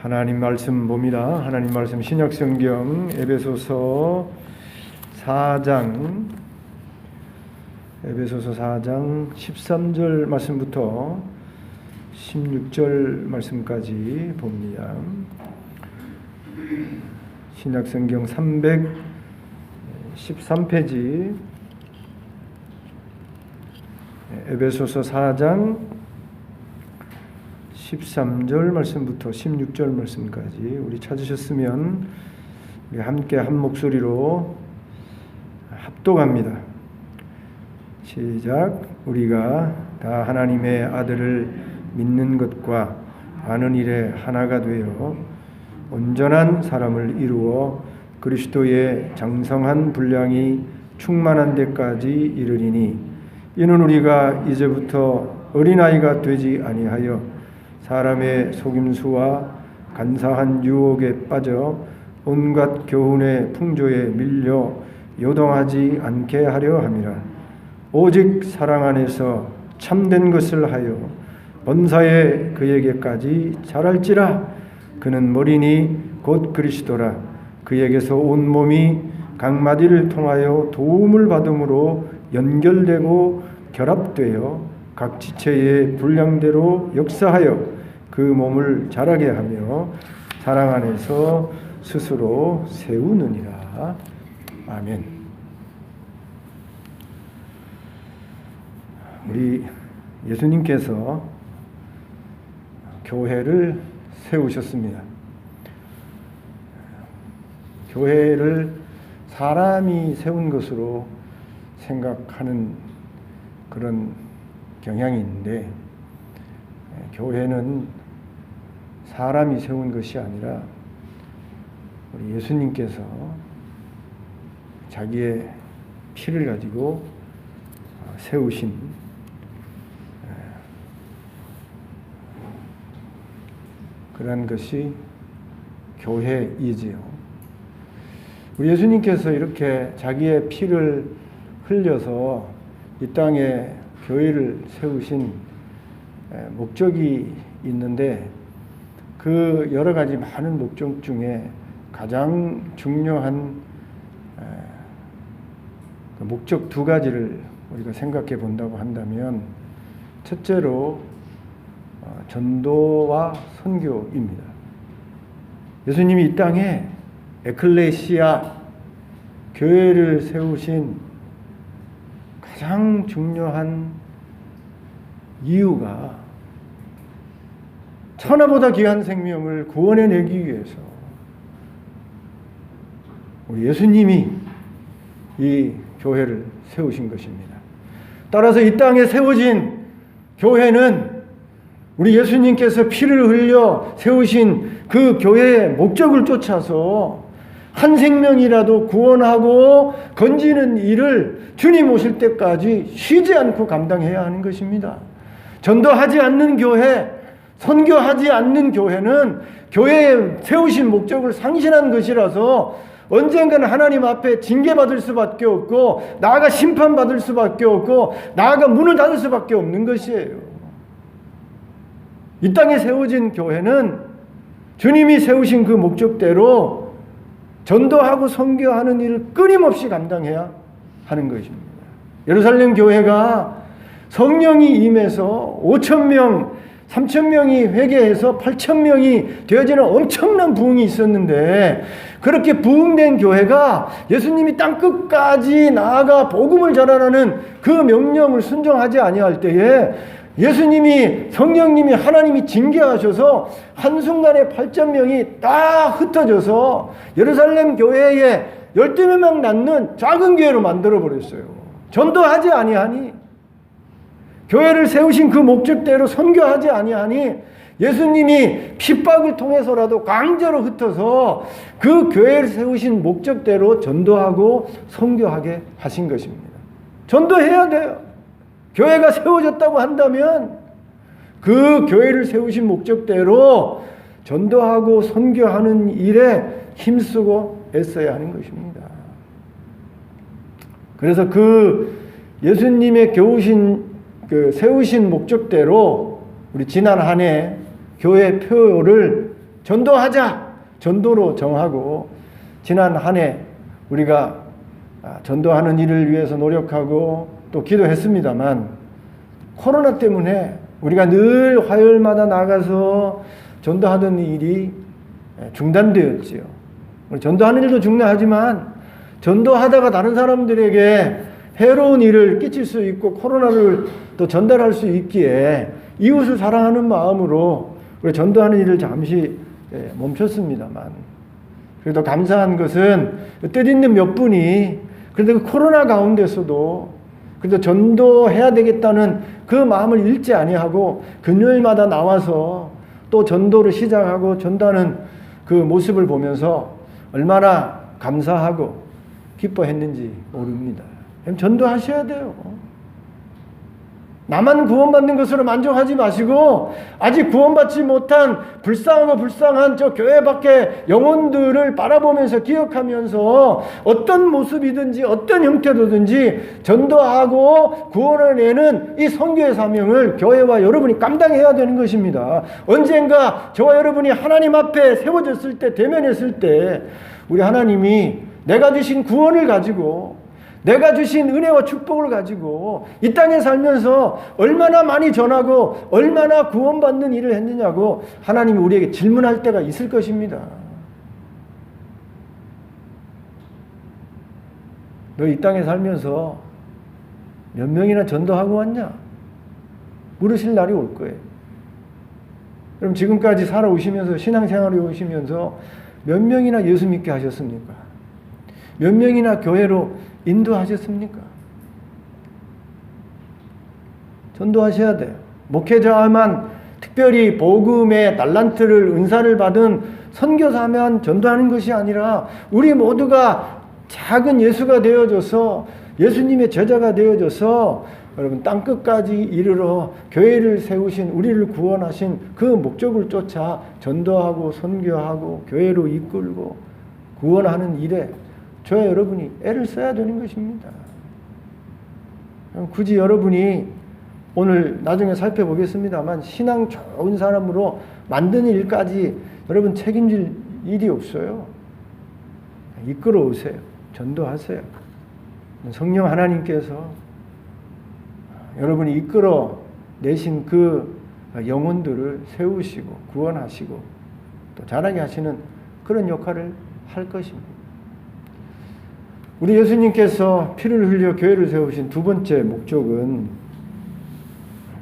하나님 말씀 봅니다. 하나님 말씀 신약성경 에베소서 4장 13절 말씀부터 16절 말씀까지 봅니다. 신약성경 313페이지 에베소서 4장 13절 말씀부터 16절 말씀까지 우리 찾으셨으면 우리 함께 한 목소리로 합독합니다. 시작. 우리가 다 하나님의 아들을 믿는 것과 아는 일에 하나가 되어 온전한 사람을 이루어 그리스도의 장성한 분량이 충만한 데까지 이르리니 이는 우리가 이제부터 어린아이가 되지 아니하여 사람의 속임수와 간사한 유혹에 빠져 온갖 교훈의 풍조에 밀려 요동하지 않게 하려 함이라. 오직 사랑 안에서 참된 것을 하여 범사에 그에게까지 자랄지라. 그는 머리니 곧 그리스도라. 그에게서 온 몸이 각 마디를 통하여 도움을 받음으로 연결되고 결합되어 각 지체의 분량대로 역사하여 그 몸을 자라게 하며 사랑 안에서 스스로 세우느니라. 아멘. 우리 예수님께서 교회를 세우셨습니다. 교회를 사람이 세운 것으로 생각하는 그런 경향이 있는데, 교회는 사람이 세운 것이 아니라 우리 예수님께서 자기의 피를 가지고 세우신 그런 것이 교회이지요. 우리 예수님께서 이렇게 자기의 피를 흘려서 이 땅에 교회를 세우신 목적이 있는데, 그 여러 가지 많은 목적 중에 가장 중요한 목적 두 가지를 우리가 생각해 본다고 한다면, 첫째로 전도와 선교입니다. 예수님이 이 땅에 에클레시아 교회를 세우신 가장 중요한 이유가 천하보다 귀한 생명을 구원해내기 위해서 우리 예수님이 이 교회를 세우신 것입니다. 따라서 이 땅에 세워진 교회는 우리 예수님께서 피를 흘려 세우신 그 교회의 목적을 쫓아서 한 생명이라도 구원하고 건지는 일을 주님 오실 때까지 쉬지 않고 감당해야 하는 것입니다. 전도하지 않는 교회, 선교하지 않는 교회는 교회에 세우신 목적을 상실한 것이라서 언젠가는 하나님 앞에 징계받을 수밖에 없고, 나아가 심판받을 수밖에 없고, 나아가 문을 닫을 수밖에 없는 것이에요. 이 땅에 세워진 교회는 주님이 세우신 그 목적대로 전도하고 선교하는 일을 끊임없이 감당해야 하는 것입니다. 예루살렘 교회가 성령이 임해서 5,000명, 3,000명이 회개해서 8,000명이 되어지는 엄청난 부흥이 있었는데, 그렇게 부흥된 교회가 예수님이 땅끝까지 나아가 복음을 전하라는 그 명령을 순종하지 아니할 때에 예수님이, 성령님이, 하나님이 징계하셔서 한순간에 8,000명이 다 흩어져서 예루살렘 교회에 12명 낳는 작은 교회로 만들어버렸어요. 전도하지 아니하니, 교회를 세우신 그 목적대로 선교하지 아니하니, 예수님이 핍박을 통해서라도 강제로 흩어서 그 교회를 세우신 목적대로 전도하고 선교하게 하신 것입니다. 전도해야 돼요. 교회가 세워졌다고 한다면 그 교회를 세우신 목적대로 전도하고 선교하는 일에 힘쓰고 애써야 하는 것입니다. 그래서 그 예수님의 세우신 목적대로 우리 지난 한 해 교회 표를 전도하자. 전도로 정하고 지난 한 해 우리가 전도하는 일을 위해서 노력하고 또 기도했습니다만 코로나 때문에 우리가 늘 화요일마다 나가서 전도하던 일이 중단되었지요. 전도하는 일도 중요하지만 전도하다가 다른 사람들에게 해로운 일을 끼칠 수 있고 코로나를 또 전달할 수 있기에 이웃을 사랑하는 마음으로 우리 전도하는 일을 잠시 멈췄습니다만 그래도 감사한 것은 뜻있는 몇 분이 그래도 그 코로나 가운데서도 그래도 전도해야 되겠다는 그 마음을 잃지 아니하고 금요일마다 나와서 또 전도를 시작하고 전도하는 그 모습을 보면서 얼마나 감사하고 기뻐했는지 모릅니다. 전도하셔야 돼요. 나만 구원받는 것으로 만족하지 마시고 아직 구원받지 못한 불쌍한 저 교회 밖의 영혼들을 바라보면서 기억하면서 어떤 모습이든지 어떤 형태로든지 전도하고 구원해내는 이 선교의 사명을 교회와 여러분이 감당해야 되는 것입니다. 언젠가 저와 여러분이 하나님 앞에 세워졌을 때, 대면했을 때 우리 하나님이 내가 주신 구원을 가지고 내가 주신 은혜와 축복을 가지고 이 땅에 살면서 얼마나 많이 전하고 얼마나 구원받는 일을 했느냐고 하나님이 우리에게 질문할 때가 있을 것입니다. 너 이 땅에 살면서 몇 명이나 전도하고 왔냐? 물으실 날이 올 거예요. 그럼 지금까지 살아오시면서 신앙생활을 오시면서 몇 명이나 예수 믿게 하셨습니까? 몇 명이나 교회로 인도하셨습니까? 전도하셔야 돼요. 목회자만 특별히 복음의 달란트를 은사를 받은 선교사만 전도하는 것이 아니라 우리 모두가 작은 예수가 되어져서 예수님의 제자가 되어져서 여러분 땅끝까지 이르러 교회를 세우신 우리를 구원하신 그 목적을 쫓아 전도하고 선교하고 교회로 이끌고 구원하는 일에 저와 여러분이 애를 써야 되는 것입니다. 굳이 여러분이 오늘 나중에 살펴보겠습니다만 신앙 좋은 사람으로 만드는 일까지 여러분 책임질 일이 없어요. 이끌어오세요. 전도하세요. 성령 하나님께서 여러분이 이끌어 내신 그 영혼들을 세우시고 구원하시고 또 자라게 하시는 그런 역할을 할 것입니다. 우리 예수님께서 피를 흘려 교회를 세우신 두 번째 목적은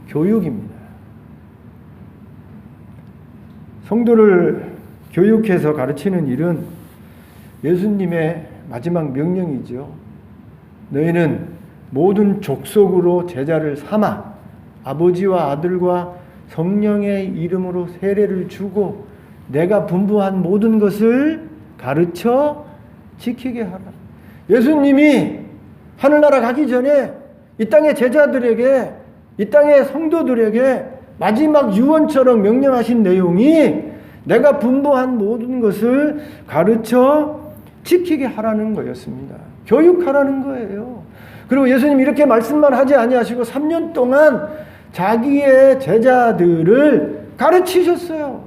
교육입니다. 성도를 교육해서 가르치는 일은 예수님의 마지막 명령이죠. 너희는 모든 족속으로 제자를 삼아 아버지와 아들과 성령의 이름으로 세례를 주고 내가 분부한 모든 것을 가르쳐 지키게 하라. 예수님이 하늘나라 가기 전에 이 땅의 제자들에게 이 땅의 성도들에게 마지막 유언처럼 명령하신 내용이 내가 분부한 모든 것을 가르쳐 지키게 하라는 거였습니다. 교육하라는 거예요. 그리고 예수님 이렇게 말씀만 하지 아니하시고 3년 동안 자기의 제자들을 가르치셨어요.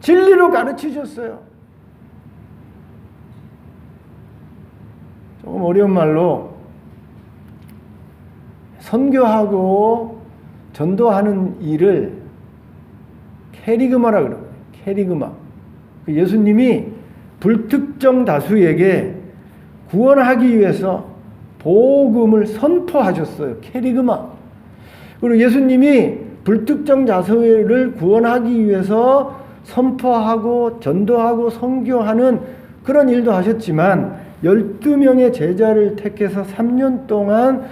진리로 가르치셨어요. 조금 어려운 말로 선교하고 전도하는 일을 캐리그마라 그래요. 캐리그마. 예수님이 불특정 다수에게 구원하기 위해서 복음을 선포하셨어요. 캐리그마. 그리고 예수님이 불특정 다수를 구원하기 위해서 선포하고 전도하고 선교하는 그런 일도 하셨지만 12명의 제자를 택해서 3년 동안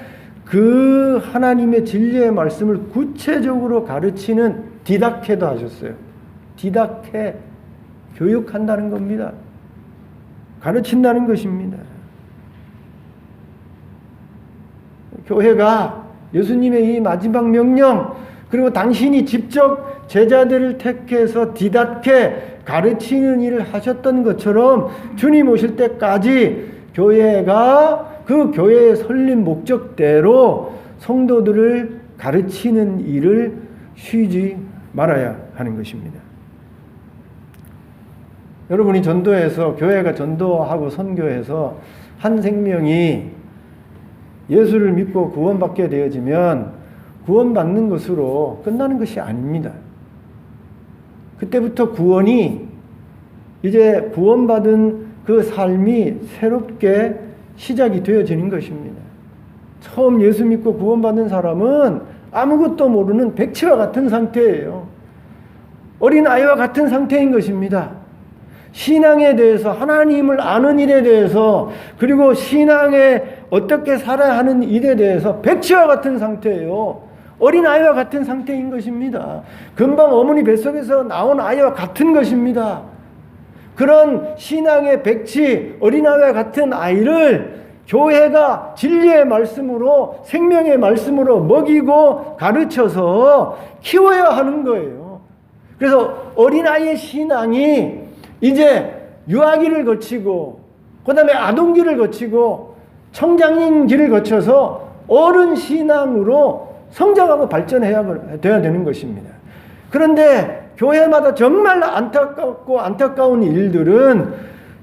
그 하나님의 진리의 말씀을 구체적으로 가르치는 디다케도 하셨어요. 디다케, 교육한다는 겁니다. 가르친다는 것입니다. 교회가 예수님의 이 마지막 명령 그리고 당신이 직접 제자들을 택해서 디다케 가르치는 일을 하셨던 것처럼 주님 오실 때까지 교회가 그 교회의 설립 목적대로 성도들을 가르치는 일을 쉬지 말아야 하는 것입니다. 여러분이 전도해서, 교회가 전도하고 선교해서 한 생명이 예수를 믿고 구원받게 되어지면 구원받는 것으로 끝나는 것이 아닙니다. 그때부터 구원이, 이제 구원받은 그 삶이 새롭게 시작이 되어지는 것입니다. 처음 예수 믿고 구원받는 사람은 아무것도 모르는 백치와 같은 상태예요. 어린아이와 같은 상태인 것입니다. 신앙에 대해서, 하나님을 아는 일에 대해서, 그리고 신앙에 어떻게 살아야 하는 일에 대해서 백치와 같은 상태예요. 어린아이와 같은 상태인 것입니다. 금방 어머니 뱃속에서 나온 아이와 같은 것입니다. 그런 신앙의 백치, 어린아이와 같은 아이를 교회가 진리의 말씀으로, 생명의 말씀으로 먹이고 가르쳐서 키워야 하는 거예요. 그래서 어린아이의 신앙이 이제 유아기를 거치고, 그 다음에 아동기를 거치고, 청장인 길을 거쳐서 어른 신앙으로 성장하고 발전해야 되는 것입니다. 그런데 교회마다 정말 안타깝고 안타까운 일들은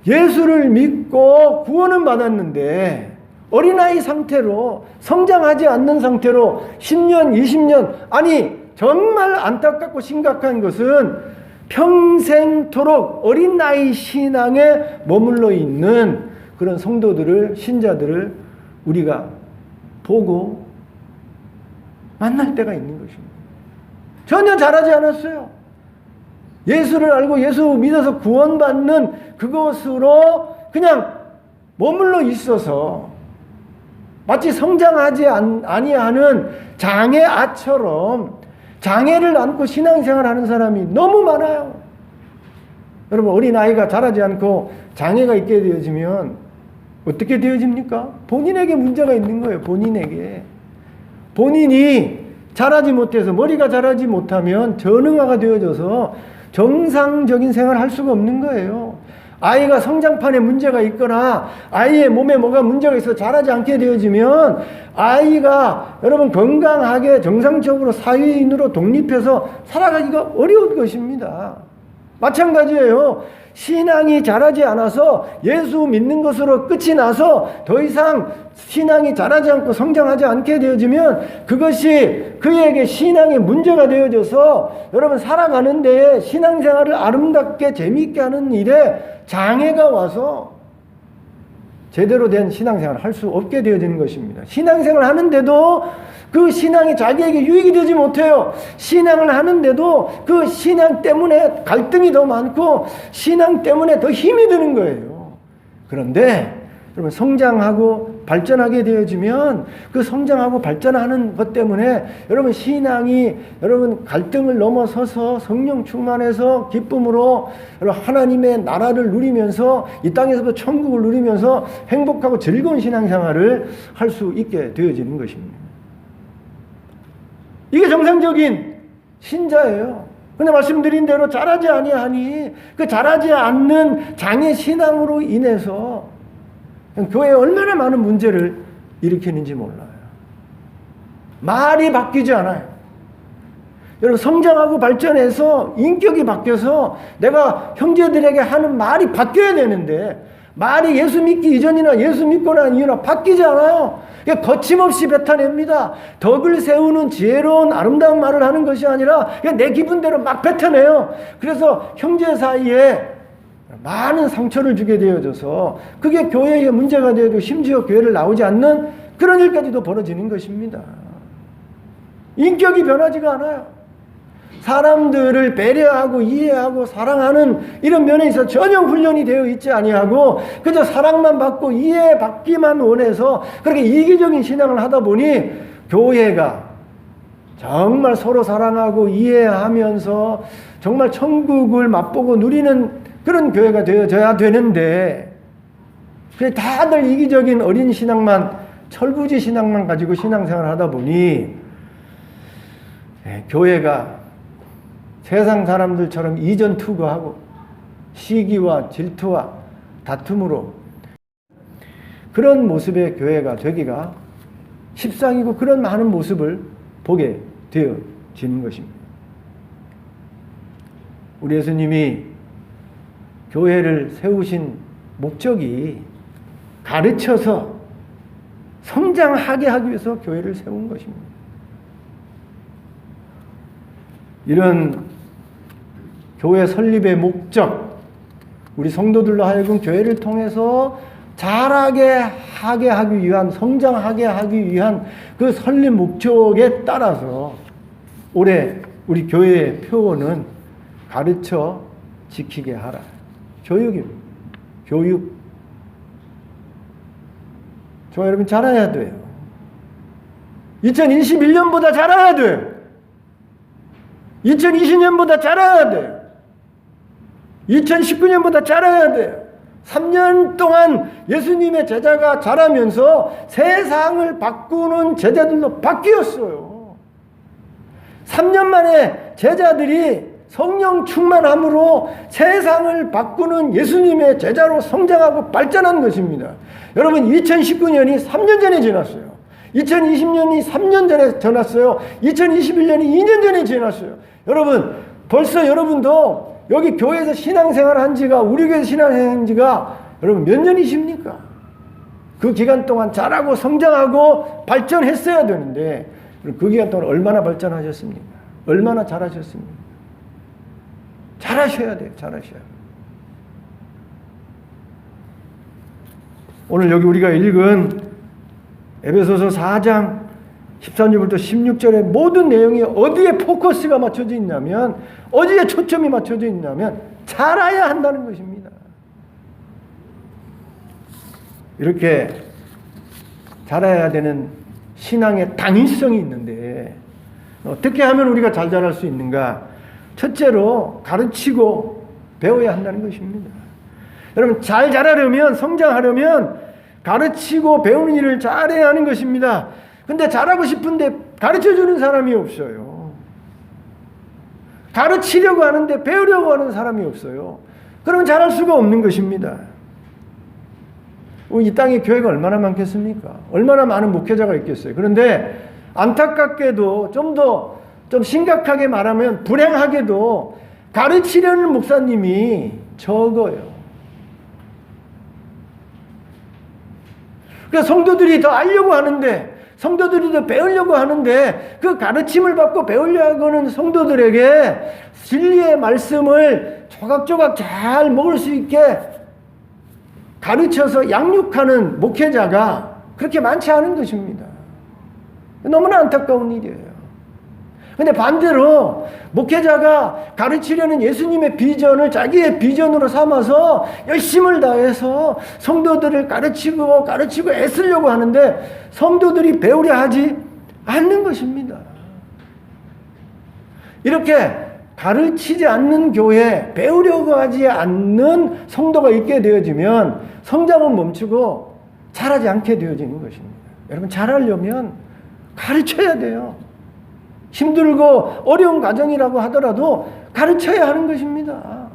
예수를 믿고 구원은 받았는데 어린아이 상태로, 성장하지 않는 상태로 10년, 20년, 아니 정말 안타깝고 심각한 것은 평생토록 어린아이 신앙에 머물러 있는 그런 성도들을, 신자들을 우리가 보고 만날 때가 있는 것입니다. 전혀 잘하지 않았어요. 예수를 알고 예수 믿어서 구원받는 그것으로 그냥 머물러 있어서 마치 성장하지 아니하는 장애아처럼 장애를 안고 신앙생활하는 사람이 너무 많아요. 여러분, 어린아이가 자라지 않고 장애가 있게 되어지면 어떻게 되어집니까? 본인에게 문제가 있는 거예요. 본인이 자라지 못해서, 머리가 자라지 못하면 전응아가 되어져서 정상적인 생활을 할 수가 없는 거예요. 아이가 성장판에 문제가 있거나 아이의 몸에 뭐가 문제가 있어 자라지 않게 되어지면 아이가, 여러분, 건강하게 정상적으로 사회인으로 독립해서 살아가기가 어려운 것입니다. 마찬가지예요. 신앙이 자라지 않아서 예수 믿는 것으로 끝이 나서 더 이상 신앙이 자라지 않고 성장하지 않게 되어지면 그것이 그에게 신앙의 문제가 되어져서 여러분 살아가는 데에 신앙생활을 아름답게 재미있게 하는 일에 장애가 와서 제대로 된 신앙생활을 할 수 없게 되어지는 것입니다. 신앙생활을 하는데도 그 신앙이 자기에게 유익이 되지 못해요. 신앙을 하는데도 그 신앙 때문에 갈등이 더 많고 신앙 때문에 더 힘이 드는 거예요. 그런데 여러분, 성장하고 발전하게 되어지면 그 성장하고 발전하는 것 때문에 여러분 신앙이, 여러분 갈등을 넘어서서 성령 충만해서 기쁨으로 여러분 하나님의 나라를 누리면서 이 땅에서도 천국을 누리면서 행복하고 즐거운 신앙생활을 할 수 있게 되어지는 것입니다. 이게 정상적인 신자예요. 근데 말씀드린 대로 자라지 아니하니 그 자라지 않는 장애 신앙으로 인해서 교회에 얼마나 많은 문제를 일으키는지 몰라요. 말이 바뀌지 않아요. 여러분, 성장하고 발전해서 인격이 바뀌어서 내가 형제들에게 하는 말이 바뀌어야 되는데 말이 예수 믿기 이전이나 예수 믿고 난 이후나 바뀌지 않아요. 거침없이 뱉어냅니다. 덕을 세우는 지혜로운 아름다운 말을 하는 것이 아니라 내 기분대로 막 뱉어내요. 그래서 형제 사이에 많은 상처를 주게 되어져서 그게 교회의 문제가 되고 심지어 교회를 나오지 않는 그런 일까지도 벌어지는 것입니다. 인격이 변하지가 않아요. 사람들을 배려하고 이해하고 사랑하는 이런 면에 있어서 전혀 훈련이 되어 있지 아니하고 그저 사랑만 받고 이해받기만 원해서 그렇게 이기적인 신앙을 하다 보니 교회가 정말 서로 사랑하고 이해하면서 정말 천국을 맛보고 누리는 그런 교회가 되어져야 되는데 다들 이기적인 어린 신앙만, 철부지 신앙만 가지고 신앙생활을 하다 보니 교회가 세상 사람들처럼 이전 투구하고 시기와 질투와 다툼으로 그런 모습의 교회가 되기가 십상이고 그런 많은 모습을 보게 되어지는 것입니다. 우리 예수님이 교회를 세우신 목적이 가르쳐서 성장하게 하기 위해서 교회를 세운 것입니다. 이런 교회 설립의 목적, 우리 성도들로 하여금 교회를 통해서 자라게 하게 하기 위한, 성장하게 하기 위한 그 설립 목적에 따라서 올해 우리 교회의 표어는 가르쳐 지키게 하라. 교육입니다. 교육. 저 여러분 잘해야 돼요. 2021년보다 잘해야 돼요. 2020년보다 잘해야 돼요. 2019년보다 잘해야 돼요. 3년 동안 예수님의 제자가 자라면서 세상을 바꾸는 제자들로 바뀌었어요. 3년 만에 제자들이 성령 충만함으로 세상을 바꾸는 예수님의 제자로 성장하고 발전한 것입니다. 여러분 2019년이 3년 전에 지났어요. 2020년이 3년 전에 지났어요. 2021년이 2년 전에 지났어요. 여러분 벌써 여러분도 여기 교회에서 신앙생활 한 지가, 우리 교회에서 신앙생활 한 지가 여러분 몇 년이십니까? 그 기간 동안 자라고 성장하고 발전했어야 되는데 그 기간 동안 얼마나 발전하셨습니까? 얼마나 잘하셨습니까? 잘하셔야 돼요. 잘하셔야 돼요. 오늘 여기 우리가 읽은 에베소서 4장 13절부터 16절의 모든 내용이 어디에 포커스가 맞춰져 있냐면, 어디에 초점이 맞춰져 있냐면 자라야 한다는 것입니다. 이렇게 자라야 되는 신앙의 당위성이 있는데 어떻게 하면 우리가 잘 자랄 수 있는가? 첫째로 가르치고 배워야 한다는 것입니다. 여러분 잘 자라려면, 성장하려면 가르치고 배우는 일을 잘해야 하는 것입니다. 근데 잘하고 싶은데 가르쳐주는 사람이 없어요. 가르치려고 하는데 배우려고 하는 사람이 없어요. 그러면 잘할 수가 없는 것입니다. 이 땅에 교회가 얼마나 많겠습니까? 얼마나 많은 목회자가 있겠어요. 그런데 안타깝게도 좀 심각하게 말하면 불행하게도 가르치려는 목사님이 적어요. 그러니까 성도들이 더 알려고 하는데, 성도들이 더 배우려고 하는데 그 가르침을 받고 배우려고 하는 성도들에게 진리의 말씀을 조각조각 잘 먹을 수 있게 가르쳐서 양육하는 목회자가 그렇게 많지 않은 것입니다. 너무나 안타까운 일이에요. 근데 반대로 목회자가 가르치려는 예수님의 비전을 자기의 비전으로 삼아서 열심을 다해서 성도들을 가르치고 애쓰려고 하는데 성도들이 배우려 하지 않는 것입니다. 이렇게 가르치지 않는 교회, 배우려고 하지 않는 성도가 있게 되어지면 성장은 멈추고 자라지 않게 되어지는 것입니다. 여러분 잘하려면 가르쳐야 돼요. 힘들고 어려운 과정이라고 하더라도 가르쳐야 하는 것입니다.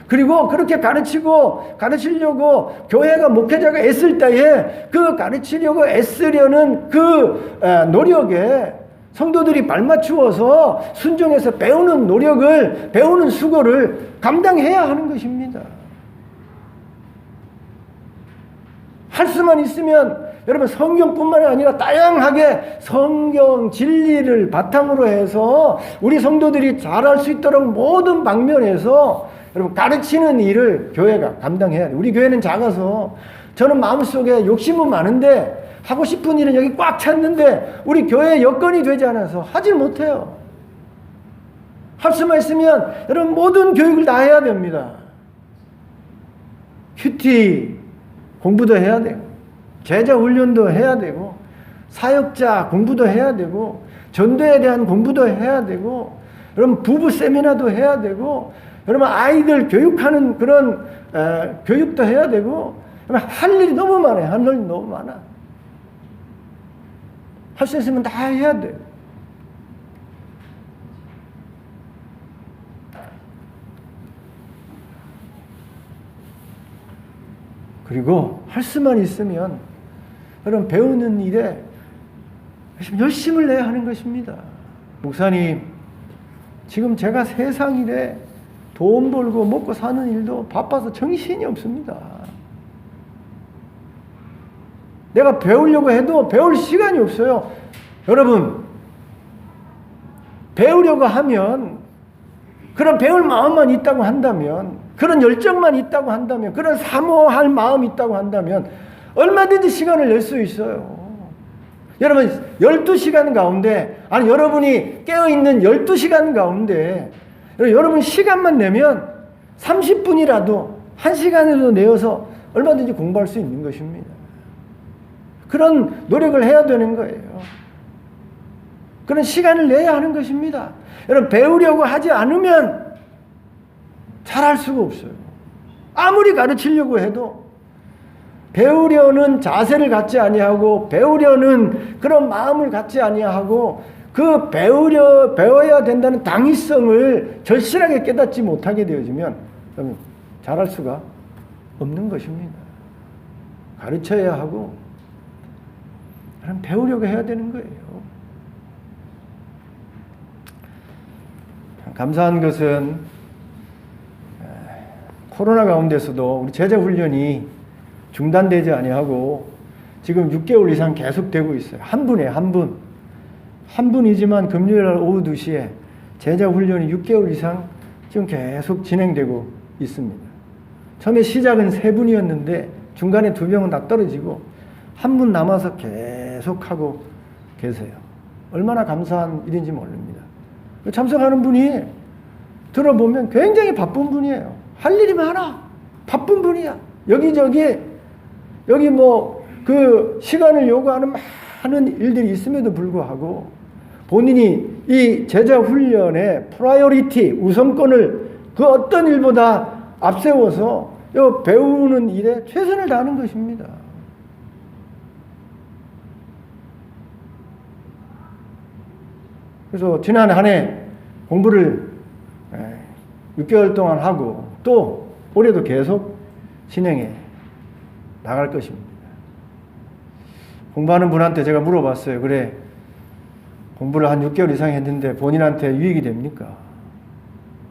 그리고 그렇게 가르치려고 교회가, 목회자가 애쓸 때에 그 가르치려고 애쓰려는 그 노력에 성도들이 발맞추어서 순종해서 배우는 노력을, 배우는 수고를 감당해야 하는 것입니다. 할 수만 있으면 여러분 성경뿐만 아니라 다양하게 성경 진리를 바탕으로 해서 우리 성도들이 잘할 수 있도록 모든 방면에서 여러분 가르치는 일을 교회가 감당해야 돼요. 우리 교회는 작아서 저는 마음속에 욕심은 많은데 하고 싶은 일은 여기 꽉 찼는데 우리 교회 여건이 되지 않아서 하질 못해요. 할 수만 있으면 여러분 모든 교육을 다 해야 됩니다. 큐티 공부도 해야 되고, 제자 훈련도 해야 되고, 사역자 공부도 해야 되고, 전도에 대한 공부도 해야 되고, 여러분 부부 세미나도 해야 되고, 여러분 아이들 교육하는 그런 교육도 해야 되고, 할 일이 너무 많아요. 할 일이 너무 많아. 할 수 있으면 다 해야 돼요. 그리고 할 수만 있으면 여러분 배우는 일에 열심을 내야 하는 것입니다. 목사님, 지금 제가 세상 일에 돈 벌고 먹고 사는 일도 바빠서 정신이 없습니다. 내가 배우려고 해도 배울 시간이 없어요. 여러분, 배우려고 하면, 그런 배울 마음만 있다고 한다면, 그런 열정만 있다고 한다면, 그런 사모할 마음이 있다고 한다면 얼마든지 시간을 낼 수 있어요. 여러분, 12시간 가운데, 아니 여러분이 깨어있는 12시간 가운데 여러분 시간만 내면 30분이라도 1시간이라도 내어서 얼마든지 공부할 수 있는 것입니다. 그런 노력을 해야 되는 거예요. 그런 시간을 내야 하는 것입니다. 여러분, 배우려고 하지 않으면 잘할 수가 없어요. 아무리 가르치려고 해도 배우려는 자세를 갖지 아니하고 배우려는 그런 마음을 갖지 아니하고 그 배워야 된다는 당위성을 절실하게 깨닫지 못하게 되어지면 잘할 수가 없는 것입니다. 가르쳐야 하고 배우려고 해야 되는 거예요. 감사한 것은 코로나 가운데서도 우리 제자 훈련이 중단되지 아니하고 지금 6개월 이상 계속되고 있어요. 한 분에 한 분. 한 분이지만 금요일날 오후 2시에 제자 훈련이 6개월 이상 지금 계속 진행되고 있습니다. 처음에 시작은 3분이었는데 중간에 2명은 다 떨어지고 한 분 남아서 계속하고 계세요. 얼마나 감사한 일인지 모릅니다. 참석하는 분이 들어보면 굉장히 바쁜 분이에요. 할 일이 많아. 바쁜 분이야. 여기저기 여기 그 시간을 요구하는 많은 일들이 있음에도 불구하고 본인이 이 제자 훈련의 프라이어리티, 우선권을 그 어떤 일보다 앞세워서 배우는 일에 최선을 다하는 것입니다. 그래서 지난 한 해 공부를 6개월 동안 하고 또 올해도 계속 진행해 나갈 것입니다. 공부하는 분한테 제가 물어봤어요. 그래, 공부를 한 6개월 이상 했는데 본인한테 유익이 됩니까?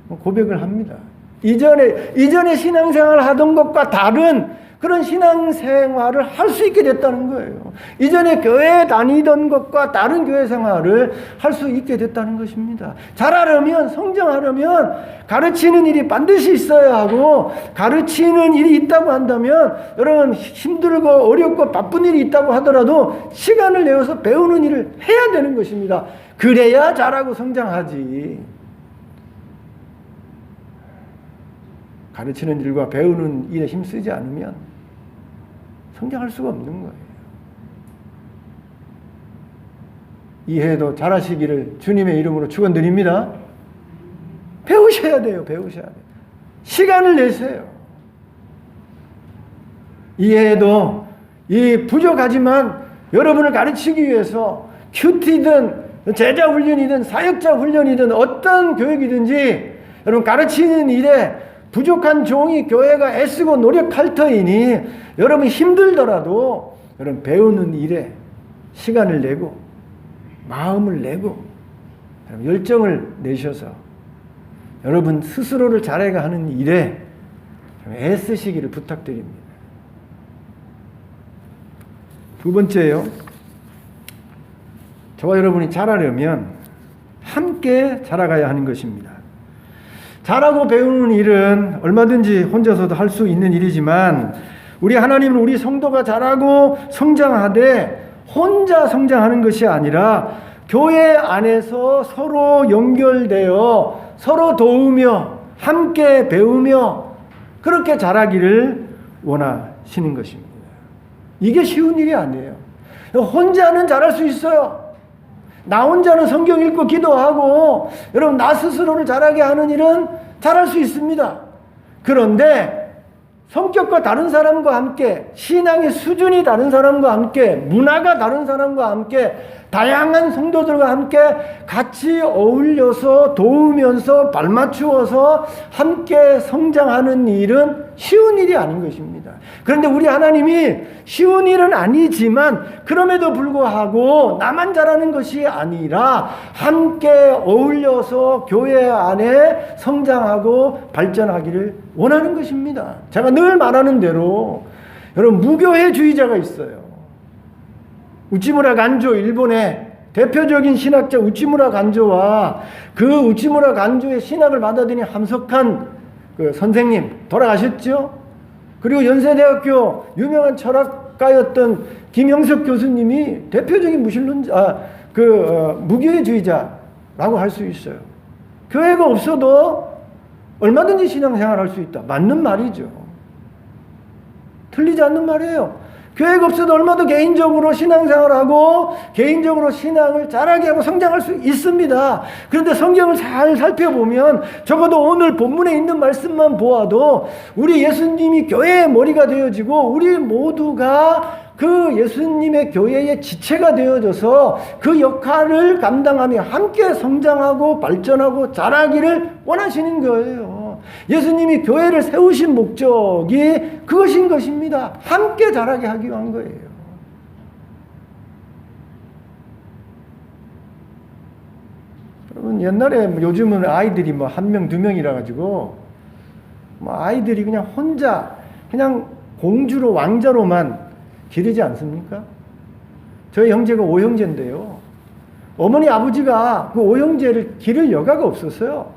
고백을 합니다. 이전에 신앙생활을 하던 것과 다른 그런 신앙생활을 할 수 있게 됐다는 거예요. 이전에 교회에 다니던 것과 다른 교회 생활을 할 수 있게 됐다는 것입니다. 잘하려면, 성장하려면 가르치는 일이 반드시 있어야 하고, 가르치는 일이 있다고 한다면 여러분 힘들고 어렵고 바쁜 일이 있다고 하더라도 시간을 내어서 배우는 일을 해야 되는 것입니다. 그래야 잘하고 성장하지. 가르치는 일과 배우는 일에 힘쓰지 않으면 성장할 수가 없는 거예요. 이해도 잘하시기를 주님의 이름으로 축원드립니다. 배우셔야 돼요. 배우셔야 돼요. 시간을 내세요. 이해도 이 부족하지만 여러분을 가르치기 위해서 큐티든 제자 훈련이든 사역자 훈련이든 어떤 교육이든지 여러분 가르치는 일에 부족한 종이 교회가 애쓰고 노력할 터이니 여러분 힘들더라도 여러분 배우는 일에 시간을 내고 마음을 내고 열정을 내셔서 여러분 스스로를 잘해가는 일에 애쓰시기를 부탁드립니다. 두 번째요. 저와 여러분이 잘하려면 함께 자라가야 하는 것입니다. 잘하고 배우는 일은 얼마든지 혼자서도 할 수 있는 일이지만 우리 하나님은 우리 성도가 잘하고 성장하되 혼자 성장하는 것이 아니라 교회 안에서 서로 연결되어 서로 도우며 함께 배우며 그렇게 자라기를 원하시는 것입니다. 이게 쉬운 일이 아니에요. 혼자는 잘할 수 있어요. 나 혼자는 성경 읽고 기도하고 여러분 나 스스로를 잘하게 하는 일은 잘할 수 있습니다. 그런데 성격과 다른 사람과 함께 신앙의 수준이 다른 사람과 함께 문화가 다른 사람과 함께 다양한 성도들과 함께 같이 어울려서 도우면서 발맞추어서 함께 성장하는 일은 쉬운 일이 아닌 것입니다. 그런데 우리 하나님이 쉬운 일은 아니지만 그럼에도 불구하고 나만 잘하는 것이 아니라 함께 어울려서 교회 안에 성장하고 발전하기를 원하는 것입니다. 제가 늘 말하는 대로 여러분, 무교회주의자가 있어요. 우치무라 간조, 일본의 대표적인 신학자 우치무라 간조와 그 우치무라 간조의 신학을 받아들인 함석한 그 선생님 돌아가셨죠? 그리고 연세대학교 유명한 철학가였던 김영석 교수님이 대표적인 무교회주의자라고 할 수 있어요. 교회가 없어도 얼마든지 신앙생활 할 수 있다. 맞는 말이죠. 틀리지 않는 말이에요. 교회가 없어도 얼마도 개인적으로 신앙생활하고 개인적으로 신앙을 잘하게 하고 성장할 수 있습니다. 그런데 성경을 잘 살펴보면 적어도 오늘 본문에 있는 말씀만 보아도 우리 예수님이 교회의 머리가 되어지고 우리 모두가 그 예수님의 교회의 지체가 되어져서 그 역할을 감당하며 함께 성장하고 발전하고 자라기를 원하시는 거예요. 예수님이 교회를 세우신 목적이 그것인 것입니다. 함께 자라게 하기 위한 거예요. 여러분, 옛날에 요즘은 아이들이 뭐 1명, 2명이라 가지고 뭐 아이들이 그냥 혼자 그냥 공주로 왕자로만 기르지 않습니까? 저희 형제가 5형제인데요. 어머니 아버지가 그 5형제를 기를 여가가 없었어요.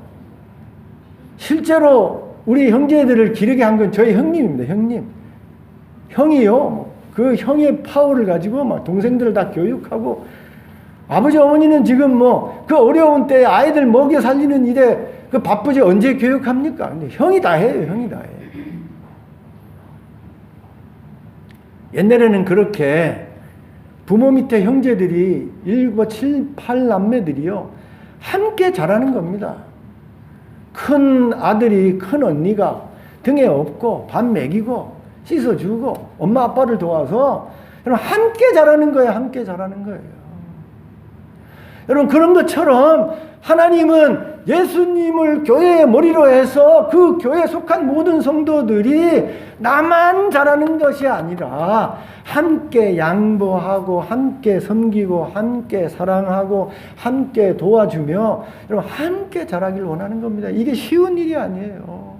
실제로 우리 형제들을 기르게 한 건 저희 형님입니다. 형님. 형이요. 그 형의 파워를 가지고 막 동생들을 다 교육하고 아버지 어머니는 지금 뭐 그 어려운 때에 아이들 먹여 살리는 일에 그 바쁘지 언제 교육합니까? 근데 형이 다 해요. 형이 다 해. 옛날에는 그렇게 부모 밑에 형제들이 7, 8남매들이요. 함께 자라는 겁니다. 큰 아들이 큰 언니가 등에 업고 밥 먹이고 씻어주고 엄마 아빠를 도와서 여러분 함께 자라는 거예요. 함께 자라는 거예요. 여러분 그런 것처럼 하나님은 예수님을 교회의 머리로 해서 그 교회에 속한 모든 성도들이 나만 자라는 것이 아니라 함께 양보하고 함께 섬기고 함께 사랑하고 함께 도와주며 여러분 함께 자라기를 원하는 겁니다. 이게 쉬운 일이 아니에요.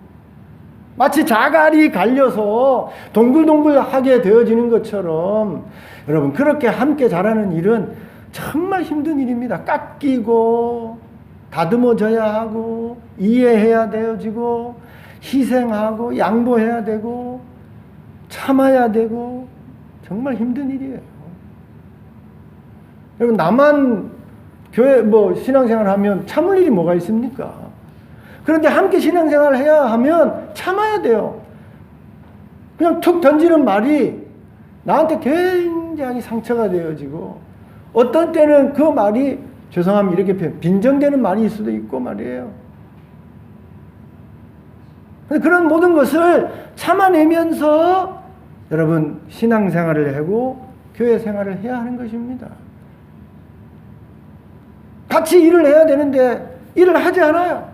마치 자갈이 갈려서 동글동글하게 되어지는 것처럼 여러분 그렇게 함께 자라는 일은 정말 힘든 일입니다. 깎이고 다듬어져야 하고 이해해야 되어지고 희생하고 양보해야 되고 참아야 되고 정말 힘든 일이에요. 여러분 나만 교회 신앙생활 하면 참을 일이 뭐가 있습니까? 그런데 함께 신앙생활 해야 하면 참아야 돼요. 그냥 툭 던지는 말이 나한테 굉장히 상처가 되어지고 어떤 때는 그 말이 죄송하면 이렇게 빈정되는 말일 수도 있고 말이에요. 그런 모든 것을 참아내면서 여러분 신앙생활을 하고 교회 생활을 해야 하는 것입니다. 같이 일을 해야 되는데 일을 하지 않아요.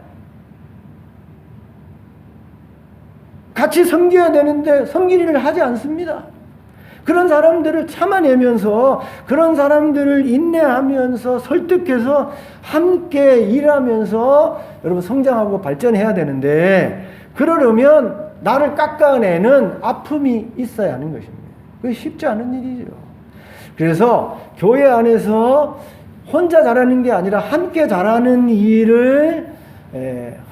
같이 섬겨야 되는데 섬길 일을 하지 않습니다. 그런 사람들을 참아내면서 그런 사람들을 인내하면서 설득해서 함께 일하면서 여러분 성장하고 발전해야 되는데 그러려면 나를 깎아내는 아픔이 있어야 하는 것입니다. 그게 쉽지 않은 일이죠. 그래서 교회 안에서 혼자 자라는 게 아니라 함께 자라는 일을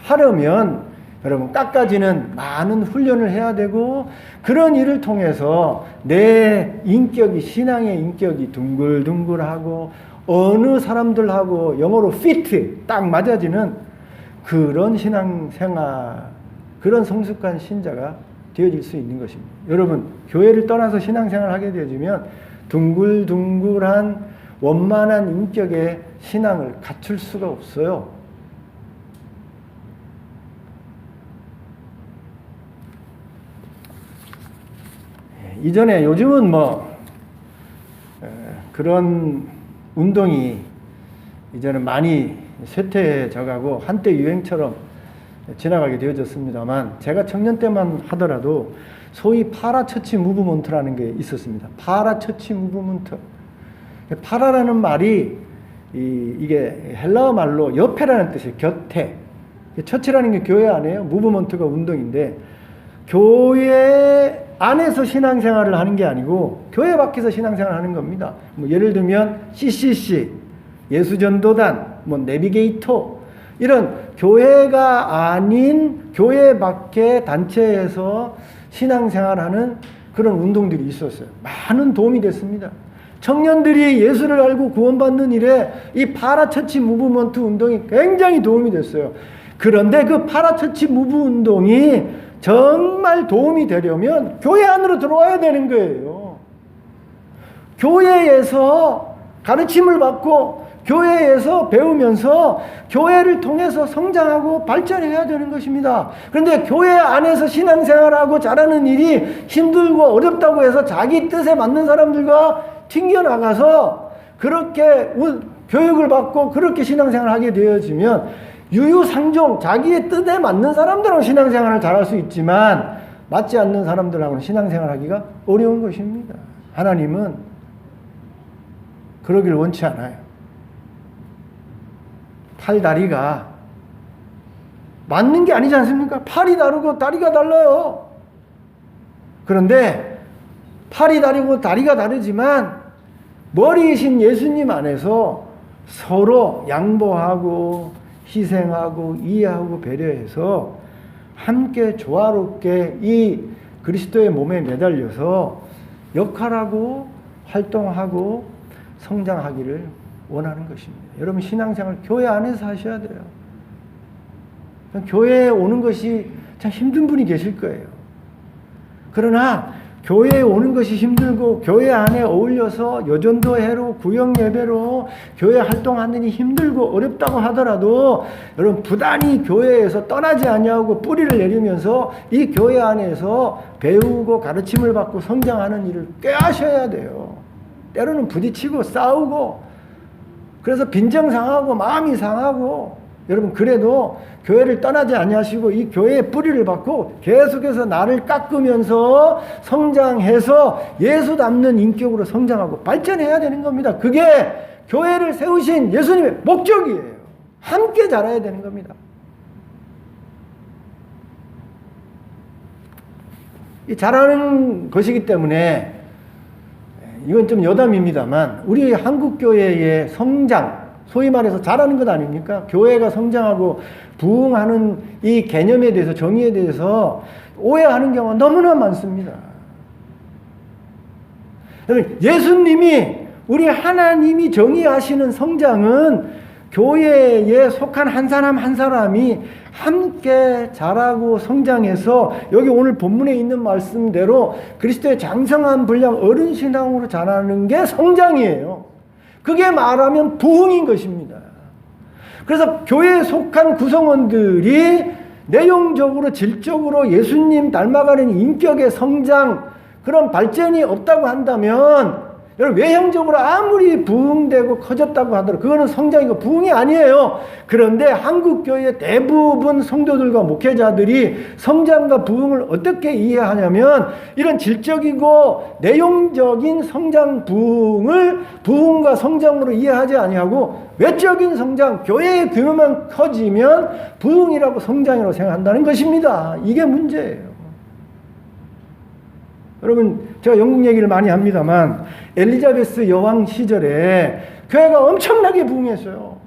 하려면 여러분 깎아지는 많은 훈련을 해야 되고 그런 일을 통해서 내 인격이 신앙의 인격이 둥글둥글하고 어느 사람들하고 영어로 fit 딱 맞아지는 그런 신앙생활 그런 성숙한 신자가 되어질 수 있는 것입니다. 여러분 교회를 떠나서 신앙생활을 하게 되어지면 둥글둥글한 원만한 인격의 신앙을 갖출 수가 없어요. 이전에 요즘은 그런 운동이 이제는 많이 쇠퇴해 가고 한때 유행처럼 지나가게 되어졌습니다만, 제가 청년 때만 하더라도 소위 파라처치 무브먼트라는 게 있었습니다. 파라처치 무브먼트. 파라라는 말이 이게 헬라어 말로 옆에라는 뜻이에요. 곁에. 처치라는 게 교회 아니에요. 무브먼트가 운동인데, 교회 안에서 신앙생활을 하는 게 아니고 교회 밖에서 신앙생활을 하는 겁니다. 뭐 예를 들면 CCC, 예수전도단, 뭐 내비게이터, 이런 교회가 아닌 교회 밖의 단체에서 신앙생활하는 그런 운동들이 있었어요. 많은 도움이 됐습니다. 청년들이 예수를 알고 구원받는 일에 이 파라처치 무브먼트 운동이 굉장히 도움이 됐어요. 그런데 그 파라처치 무브 운동이 정말 도움이 되려면 교회 안으로 들어와야 되는 거예요. 교회에서 가르침을 받고 교회에서 배우면서 교회를 통해서 성장하고 발전해야 되는 것입니다. 그런데 교회 안에서 신앙생활하고 잘하는 일이 힘들고 어렵다고 해서 자기 뜻에 맞는 사람들과 튕겨나가서 그렇게 교육을 받고 그렇게 신앙생활을 하게 되어지면 유유상종 자기의 뜻에 맞는 사람들하고 신앙생활을 잘할 수 있지만 맞지 않는 사람들하고는 신앙생활을 하기가 어려운 것입니다. 하나님은 그러길 원치 않아요. 팔다리가 맞는 게 아니지 않습니까? 팔이 다르고 다리가 달라요. 그런데 팔이 다르고 다리가 다르지만 머리이신 예수님 안에서 서로 양보하고 희생하고 이해하고 배려해서 함께 조화롭게 이 그리스도의 몸에 매달려서 역할하고 활동하고 성장하기를 원하는 것입니다. 여러분 신앙생활 교회 안에서 하셔야 돼요. 교회에 오는 것이 참 힘든 분이 계실 거예요. 그러나 교회에 오는 것이 힘들고 교회 안에 어울려서 여전도회로 구역예배로 교회 활동하느니 힘들고 어렵다고 하더라도 여러분 부단히 교회에서 떠나지 아니하고 뿌리를 내리면서 이 교회 안에서 배우고 가르침을 받고 성장하는 일을 꾀하셔야 돼요. 때로는 부딪히고 싸우고 그래서 빈정 상하고 마음이 상하고 여러분 그래도 교회를 떠나지 아니하시고 이 교회의 뿌리를 받고 계속해서 나를 깎으면서 성장해서 예수 닮는 인격으로 성장하고 발전해야 되는 겁니다. 그게 교회를 세우신 예수님의 목적이에요. 함께 자라야 되는 겁니다. 이 자라는 것이기 때문에 이건 좀 여담입니다만 우리 한국교회의 성장, 소위 말해서 잘하는 것 아닙니까? 교회가 성장하고 부흥하는 이 개념에 대해서 정의에 대해서 오해하는 경우가 너무나 많습니다. 예수님이 우리 하나님이 정의하시는 성장은 교회에 속한 한 사람 한 사람이 함께 자라고 성장해서 여기 오늘 본문에 있는 말씀대로 그리스도의 장성한 분량 어른신앙으로 자라는 게 성장이에요. 그게 말하면 부흥인 것입니다. 그래서 교회에 속한 구성원들이 내용적으로 질적으로 예수님 닮아가는 인격의 성장 그런 발전이 없다고 한다면 여러분 외형적으로 아무리 부흥되고 커졌다고 하더라도 그거는 성장이고 부흥이 아니에요. 그런데 한국교회의 대부분 성도들과 목회자들이 성장과 부흥을 어떻게 이해하냐면 이런 질적이고 내용적인 성장 부흥을 부흥과 성장으로 이해하지 아니하고 외적인 성장, 교회의 규모만 커지면 부흥이라고 성장이라고 생각한다는 것입니다. 이게 문제예요. 여러분 제가 영국 얘기를 많이 합니다만 엘리자베스 여왕 시절에 교회가 엄청나게 부흥했어요.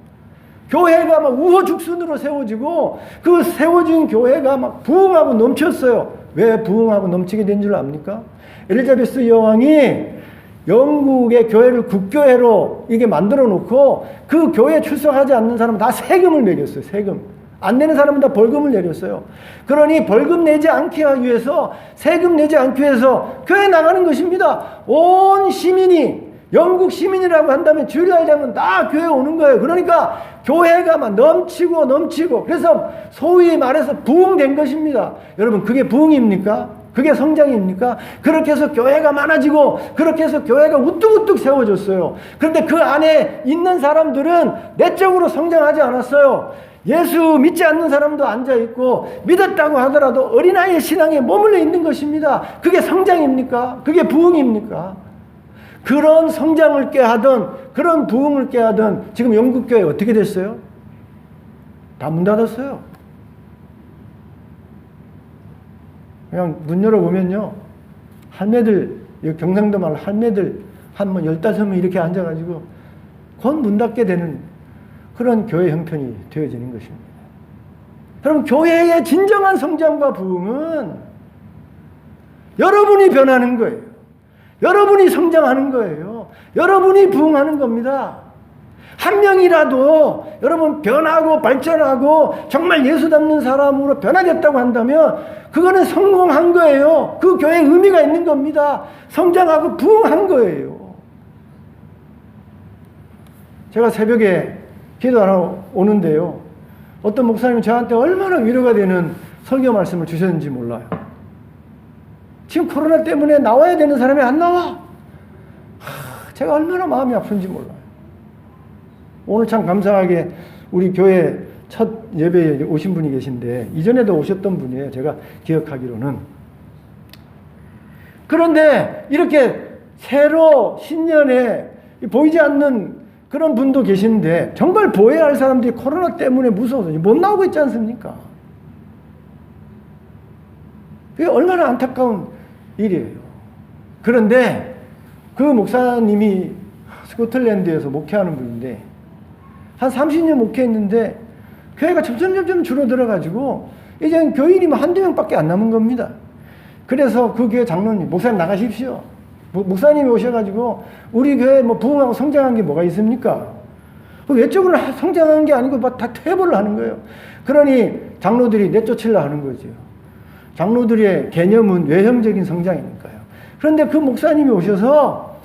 교회가 막 우후죽순으로 세워지고 그 세워진 교회가 막 부흥하고 넘쳤어요. 왜 부흥하고 넘치게 된 줄 압니까? 엘리자베스 여왕이 영국의 교회를 국교회로 이게 만들어 놓고 그 교회에 출석하지 않는 사람은 다 세금을 매겼어요. 세금. 안 내는 사람은 다 벌금을 내렸어요. 그러니 벌금 내지 않기 위해서 세금 내지 않기 위해서 교회 나가는 것입니다. 온 시민이 영국 시민이라고 한다면 주일날 되면 다 교회 오는 거예요. 그러니까 교회가 막 넘치고 그래서 소위 말해서 부흥된 것입니다. 여러분 그게 부흥입니까? 그게 성장입니까? 그렇게 해서 교회가 많아지고 그렇게 해서 교회가 우뚝우뚝 세워졌어요. 그런데 그 안에 있는 사람들은 내적으로 성장하지 않았어요. 예수 믿지 않는 사람도 앉아있고 믿었다고 하더라도 어린아이의 신앙에 머물러 있는 것입니다. 그게 성장입니까? 그게 부흥입니까? 그런 성장을 꾀하던 그런 부흥을 꾀하던 지금 영국교회 어떻게 됐어요? 다 문 닫았어요. 그냥 문 열어보면요, 할매들, 경상도 말 할매들 한 15명 이렇게 앉아가지고 곧 문 닫게 되는 그런 교회 형편이 되어지는 것입니다. 여러분, 교회의 진정한 성장과 부흥은 여러분이 변하는 거예요. 여러분이 성장하는 거예요. 여러분이 부흥하는 겁니다. 한 명이라도 여러분 변하고 발전하고 정말 예수 닮는 사람으로 변화됐다고 한다면 그거는 성공한 거예요. 그 교회에 의미가 있는 겁니다. 성장하고 부흥한 거예요. 제가 새벽에 기도하러 오는데요, 어떤 목사님이 저한테 얼마나 위로가 되는 설교 말씀을 주셨는지 몰라요. 지금 코로나 때문에 나와야 되는 사람이 안 나와. 제가 얼마나 마음이 아픈지 몰라요. 오늘 참 감사하게 우리 교회 첫 예배에 오신 분이 계신데 이전에도 오셨던 분이에요. 제가 기억하기로는. 그런데 이렇게 새로 신년에 보이지 않는 그런 분도 계신데 정말 보여야 할 사람들이 코로나 때문에 무서워서 못 나오고 있지 않습니까? 그게 얼마나 안타까운 일이에요. 그런데 그 목사님이 스코틀랜드에서 목회하는 분인데 한 30년 목회했는데 교회가 점점 줄어들어가지고 이제 교인이 한두 명밖에 안 남은 겁니다. 그래서 그 교회 장로님, 목사님 나가십시오. 목사님이 오셔가지고 우리 교회 뭐 부흥하고 성장한 게 뭐가 있습니까? 외적으로 성장한 게 아니고 막 다 퇴보를 하는 거예요. 그러니 장로들이 내쫓으려 하는 거죠. 장로들의 개념은 외형적인 성장이니까요. 그런데 그 목사님이 오셔서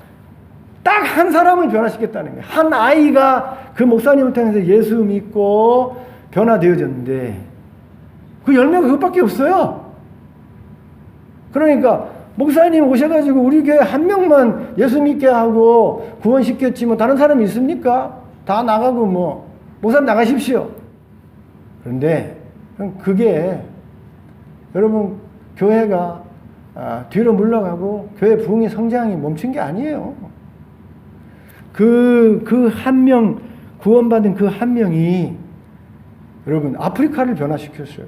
딱 한 사람을 변화시켰다는 거예요. 한 아이가 그 목사님을 통해서 예수 믿고 변화되어졌는데 그 열매가 그것밖에 없어요. 그러니까 목사님 오셔가지고 우리 교회 한 명만 예수 믿게 하고 구원시켰지 뭐 다른 사람이 있습니까? 다 나가고 뭐 목사님 나가십시오. 그런데 그게 여러분 교회가 뒤로 물러가고 교회 부흥의 성장이 멈춘 게 아니에요. 그 한 명, 구원받은 그 한 명이 여러분 아프리카를 변화시켰어요.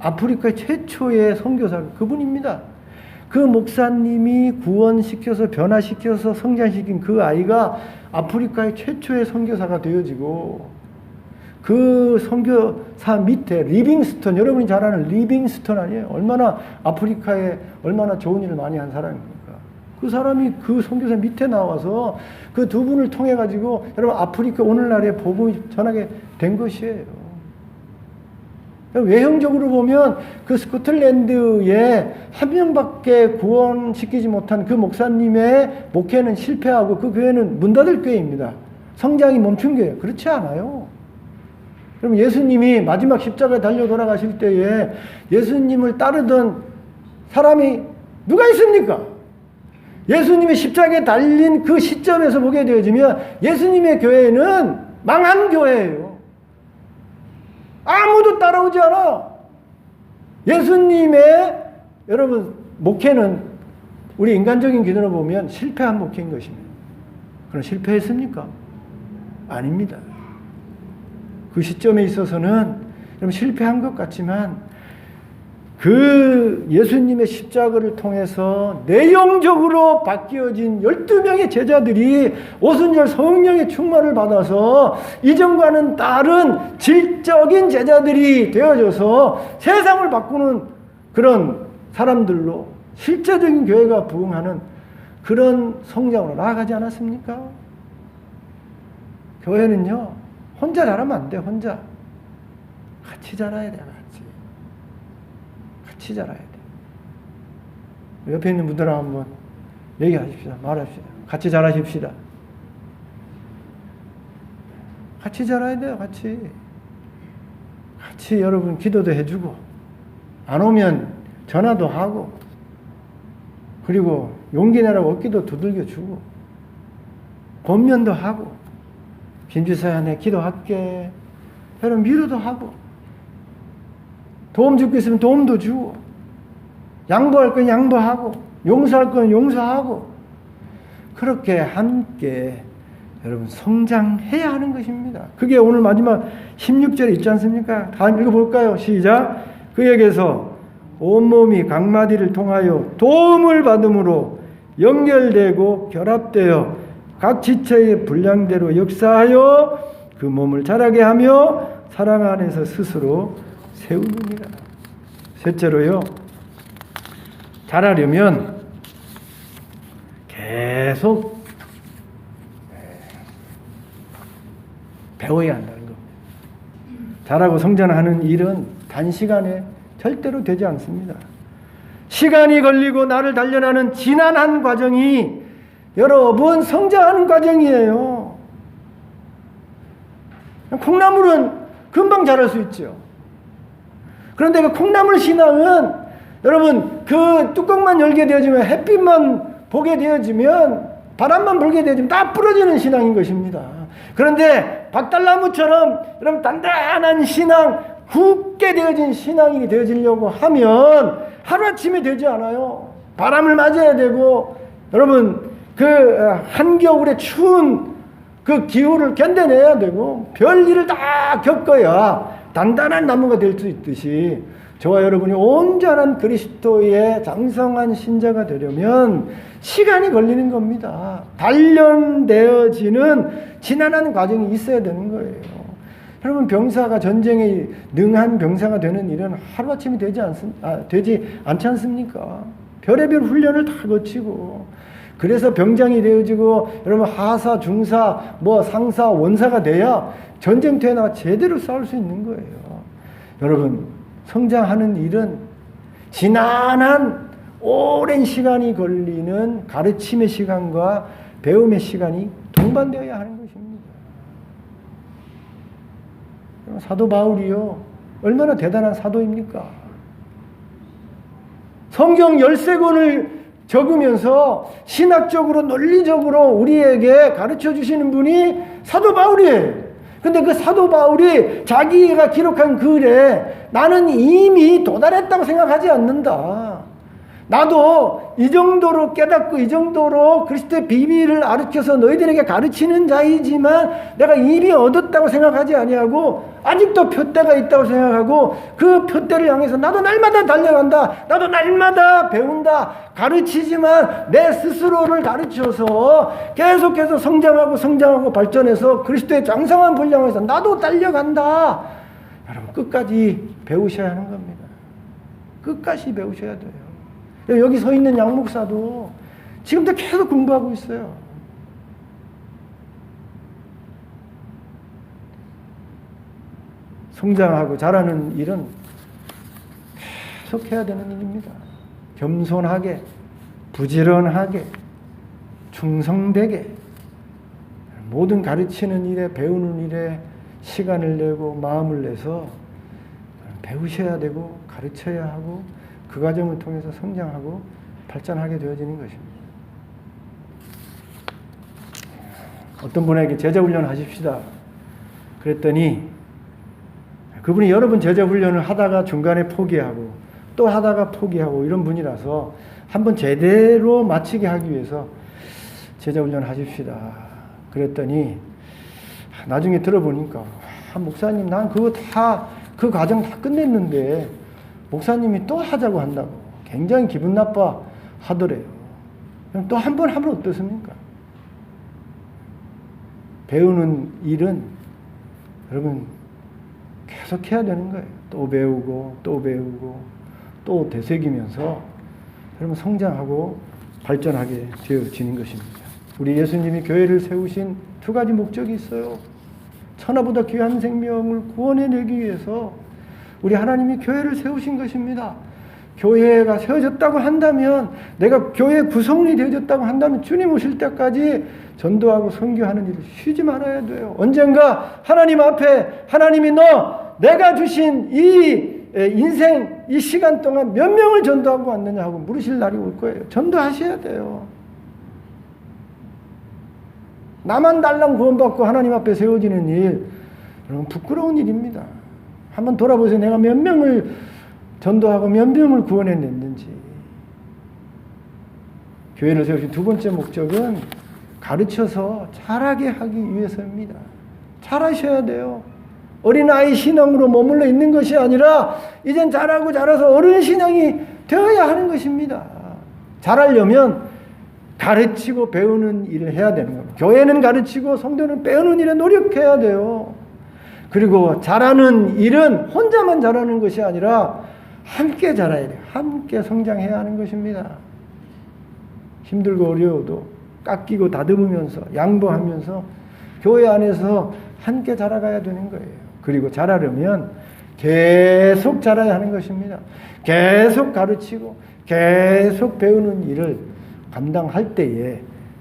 아프리카의 최초의 선교사 그분입니다. 그 목사님이 구원시켜서 변화시켜서 성장시킨 그 아이가 아프리카의 최초의 선교사가 되어지고 그 선교사 밑에 리빙스턴, 여러분이 잘 아는 리빙스턴 아니에요? 얼마나 아프리카에 얼마나 좋은 일을 많이 한 사람입니까? 그 사람이 그 선교사 밑에 나와서 그 두 분을 통해 가지고 여러분 아프리카 오늘날의 복음이 전하게 된 것이에요. 외형적으로 보면 그 스코틀랜드에 한 명밖에 구원시키지 못한 그 목사님의 목회는 실패하고 그 교회는 문 닫을 교회입니다. 성장이 멈춘 교회예요. 그렇지 않아요. 그럼 예수님이 마지막 십자가에 달려 돌아가실 때에 예수님을 따르던 사람이 누가 있습니까? 예수님이 십자가에 달린 그 시점에서 보게 되어지면 예수님의 교회는 망한 교회예요. 아무도 따라오지 않아. 예수님의 여러분 목회는 우리 인간적인 기준으로 보면 실패한 목회인 것입니다. 그럼 실패했습니까? 아닙니다. 그 시점에 있어서는 여러분 실패한 것 같지만 그 예수님의 십자가를 통해서 내용적으로 바뀌어진 12명의 제자들이 오순절 성령의 충만을 받아서 이전과는 다른 질적인 제자들이 되어져서 세상을 바꾸는 그런 사람들로 실제적인 교회가 부흥하는 그런 성장으로 나아가지 않았습니까? 교회는요, 혼자 자라면 안 돼, 혼자. 같이 자라야 돼, 같이 자라야 돼. 옆에 있는 분들랑 한번 얘기하십시다. 말합시다. 같이 자라십시다. 같이 자라야 돼요, 같이. 같이 여러분 기도도 해주고, 안 오면 전화도 하고, 그리고 용기 내라고 어깨도 두들겨 주고, 권면도 하고, 김지사야 내 기도할게, 여러분 위로도 하고, 도움 줄 거 있으면 도움도 주고, 양보할 건 양보하고, 용서할 건 용서하고, 그렇게 함께 여러분 성장해야 하는 것입니다. 그게 오늘 마지막 16절에 있지 않습니까? 다 읽어볼까요? 시작. 그에게서 온몸이 각마디를 통하여 도움을 받음으로 연결되고 결합되어 각 지체의 분량대로 역사하여 그 몸을 자라게 하며 사랑 안에서 스스로 세우느니라. 셋째로요, 자라려면 계속 배워야 한다는 겁니다. 자라고 성장하는 일은 단시간에 절대로 되지 않습니다. 시간이 걸리고 나를 단련하는 지난한 과정이 여러분 성장하는 과정이에요. 콩나물은 금방 자랄 수 있죠. 그런데 그 콩나물 신앙은 여러분 그 뚜껑만 열게 되어지면, 햇빛만 보게 되어지면, 바람만 불게 되어지면 다 부러지는 신앙인 것입니다. 그런데 박달나무처럼 여러분 단단한 신앙, 굳게 되어진 신앙이 되어지려고 하면 하루아침에 되지 않아요. 바람을 맞아야 되고, 여러분 그 한겨울에 추운 그 기후를 견뎌내야 되고, 별일을 다 겪어야 단단한 나무가 될 수 있듯이, 저와 여러분이 온전한 그리스도의 장성한 신자가 되려면 시간이 걸리는 겁니다. 단련되어지는 지난한 과정이 있어야 되는 거예요. 여러분 병사가 전쟁에 능한 병사가 되는 일은 하루아침에 되지 않지 않습니까? 별의별 훈련을 다 거치고, 그래서 병장이 되어지고, 여러분 하사, 중사, 상사, 원사가 돼야 전쟁터에 나가 제대로 싸울 수 있는 거예요. 여러분 성장하는 일은 지난한 오랜 시간이 걸리는 가르침의 시간과 배움의 시간이 동반되어야 하는 것입니다. 사도 바울이요, 얼마나 대단한 사도입니까? 성경 13권을 적으면서 신학적으로 논리적으로 우리에게 가르쳐 주시는 분이 사도 바울이에요. 근데 그 사도 바울이 자기가 기록한 글에 나는 이미 도달했다고 생각하지 않는다. 나도 이 정도로 깨닫고 이 정도로 그리스도의 비밀을 가르쳐서 너희들에게 가르치는 자이지만 내가 이미 얻었다고 생각하지 아니하고 아직도 표대가 있다고 생각하고 그 표대를 향해서 나도 날마다 달려간다. 나도 날마다 배운다. 가르치지만 내 스스로를 가르쳐서 계속해서 성장하고 발전해서 그리스도의 장성한 분량을 해서 나도 달려간다. 여러분 끝까지 배우셔야 하는 겁니다. 끝까지 배우셔야 돼요. 여기 서 있는 양 목사도 지금도 계속 공부하고 있어요. 성장하고 자라는 일은 계속 해야 되는 일입니다. 겸손하게, 부지런하게, 충성되게 모든 가르치는 일에, 배우는 일에 시간을 내고 마음을 내서 배우셔야 되고 가르쳐야 하고 그 과정을 통해서 성장하고 발전하게 되어지는 것입니다. 어떤 분에게 제자훈련 하십시다 그랬더니 그분이 여러 번 제자훈련을 하다가 중간에 포기하고 또 하다가 포기하고 이런 분이라서 한번 제대로 마치게 하기 위해서 제자훈련 하십시다 그랬더니 나중에 들어보니까 목사님 난 그거 다 그 과정 다 끝냈는데 목사님이 또 하자고 한다고 굉장히 기분 나빠 하더래요. 그럼 또 한 번 하면 어떻습니까? 배우는 일은 여러분 계속 해야 되는 거예요. 또 배우고 또 되새기면서 여러분 성장하고 발전하게 되어지는 것입니다. 우리 예수님이 교회를 세우신 두 가지 목적이 있어요. 천하보다 귀한 생명을 구원해내기 위해서 우리 하나님이 교회를 세우신 것입니다. 교회가 세워졌다고 한다면, 내가 교회 구성이 되어졌다고 한다면 주님 오실 때까지 전도하고 선교하는 일을 쉬지 말아야 돼요. 언젠가 하나님 앞에 하나님이 내가 주신 이 인생 이 시간 동안 몇 명을 전도하고 왔느냐 하고 물으실 날이 올 거예요. 전도하셔야 돼요. 나만 달랑 구원받고 하나님 앞에 세워지는 일, 여러분 부끄러운 일입니다. 한번 돌아보세요. 내가 몇 명을 전도하고 몇 명을 구원해냈는지. 교회를 세우신 두 번째 목적은 가르쳐서 잘하게 하기 위해서입니다. 잘하셔야 돼요. 어린아이 신앙으로 머물러 있는 것이 아니라 이젠 자라고 자라서 어른 신앙이 되어야 하는 것입니다. 잘하려면 가르치고 배우는 일을 해야 되는 겁니다. 교회는 가르치고 성도는 배우는 일에 노력해야 돼요. 그리고 잘하는 일은 혼자만 잘하는 것이 아니라 함께 자라야 돼요. 함께 성장해야 하는 것입니다. 힘들고 어려워도 깎이고 다듬으면서 양보하면서 교회 안에서 함께 자라가야 되는 거예요. 그리고 자라려면 계속 자라야 하는 것입니다. 계속 가르치고 계속 배우는 일을 감당할 때에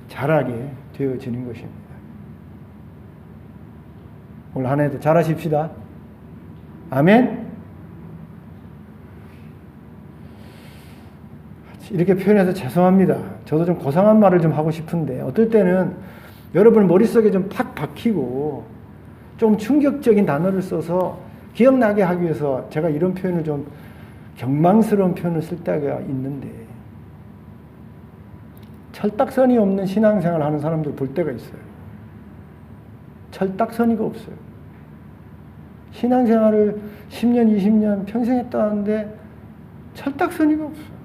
자라게 되어지는 것입니다. 오늘 한 해도 잘하십시다. 아멘. 이렇게 표현해서 죄송합니다. 저도 좀 고상한 말을 좀 하고 싶은데 어떨 때는 여러분 머릿속에 좀 팍 박히고 좀 충격적인 단어를 써서 기억나게 하기 위해서 제가 이런 표현을 좀 경망스러운 표현을 쓸 때가 있는데 철딱서니 없는 신앙생활을 하는 사람들 볼 때가 있어요. 철딱서니가 없어요. 신앙생활을 10년, 20년 평생 했다는데 철딱서니가 없어요.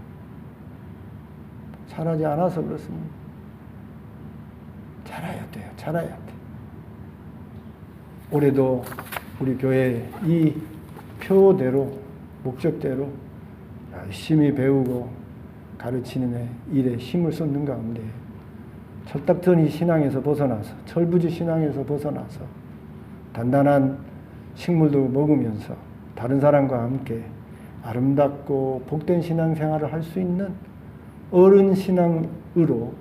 잘하지 않아서 그렇습니다. 잘해야 돼요. 잘해야 돼. 올해도 우리 교회 이 표대로 목적대로 열심히 배우고 가르치는 일에 힘을 쏟는 가운데 철딱서니 신앙에서 벗어나서 철부지 신앙에서 벗어나서 단단한 식물도 먹으면서 다른 사람과 함께 아름답고 복된 신앙생활을 할 수 있는 어른 신앙으로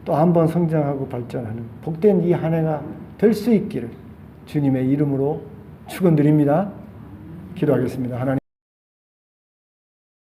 또 한 번 성장하고 발전하는 복된 이 한 해가 될 수 있기를 주님의 이름으로 축원드립니다. 기도하겠습니다. 하나님